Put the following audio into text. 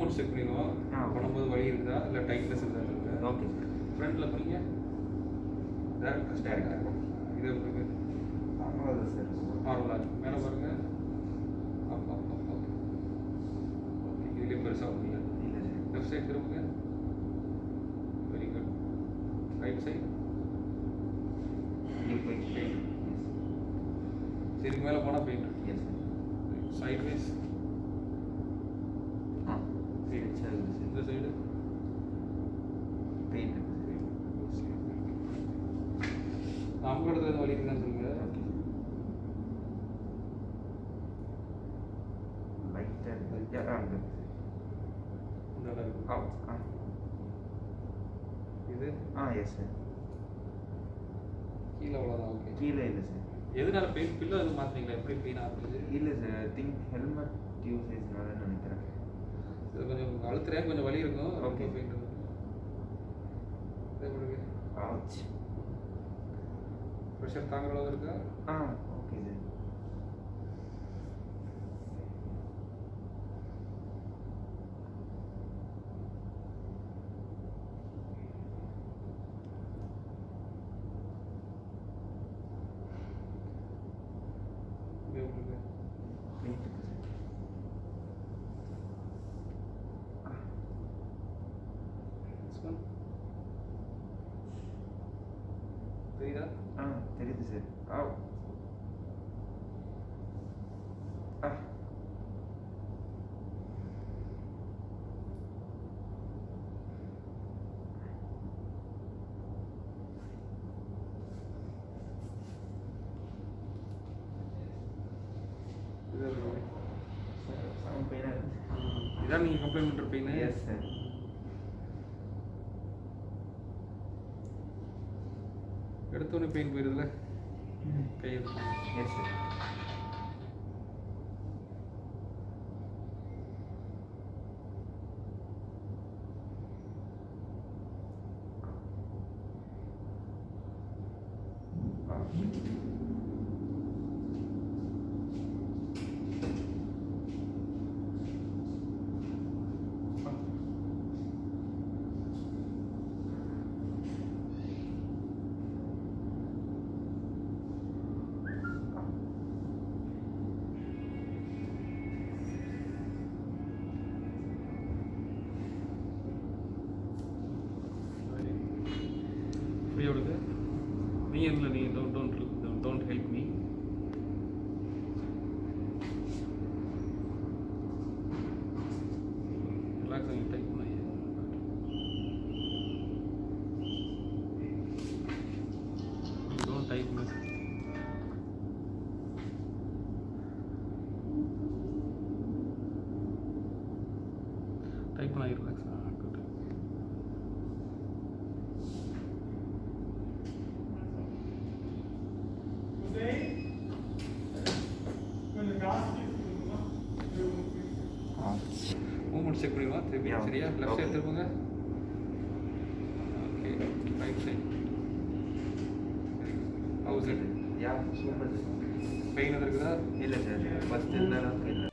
Movement check பண்ணிடுவோம். பண்ணும்போது வலி இருக்குதா இல்லை டைட்னஸ் இருக்குதா இருக்குது. Okay sir. ஃப்ரண்ட்டில் பண்ணீங்க டேரக்டாக இது உங்களுக்கு நார்மலாக சார் நார்மலாக இருக்குது. மேலே பாருங்கள். Up up up up okay. இதுலேயே பெருசாக ஒன்றும் இல்லை. இல்லை சார். லெஃப்ட் சைடு திரும்புங்க. Very good. Right side pain. இதுக்கு மேலே போனால் pain. Yes sir. Side wise இந்த சைடு பெயின் நம்ம இடத்துல வலி இருக்குதான்னு சொல்லுங்க. இது எஸ் சார். கீழே அவ்வளோதான். ஓகே. கீழே இல்லை சார். எதனால பெயின்? பில்லோ எதுவும் மாற்றினீங்களா? எப்படி பெயின் ஆகுது? இல்லை சார். திங்க் ஹெல்மெட் யூசேஜ்னால நினைக்கிறேன். இது கொஞ்சம் அழுத்துறேன், கொஞ்சம் வலி இருக்கும். ஓகே. பெயின் இருக்கும். ஆச்சு. ப்ரெஷர் தாங்குற அளவு இருக்கா? Okay sir. தெரியுதா? தெரியுது சார். இதான் நீங்கள் கம்ப்ளைண்ட் பண்ணுற பெயின்? Yes sir. எடுத்தோடனே பெயின் போயிருதுல கை எடுத்து. Yes sir. ஃப்ரீயோடுங்க. நீ இல்லை, நீ டோன்ட் ஹெல்ப் மீ. ரிலாக்ஸ் ஆகி டைப் பண்ணி டோன்ட் டைப் மீ. டைப் பண்ணி ரிலாக்ஸ். மூவ்மெண்ட் செக் பண்ணிடுவா திருப்பி. சரியா? லெஃப்ட் சைடு திரும்புங்க. Okay. Right side. How's it? Super. Pain இருக்குதா? இல்லை சார். ஃபஸ்ட் இருந்த அளவுக்கு இல்லை.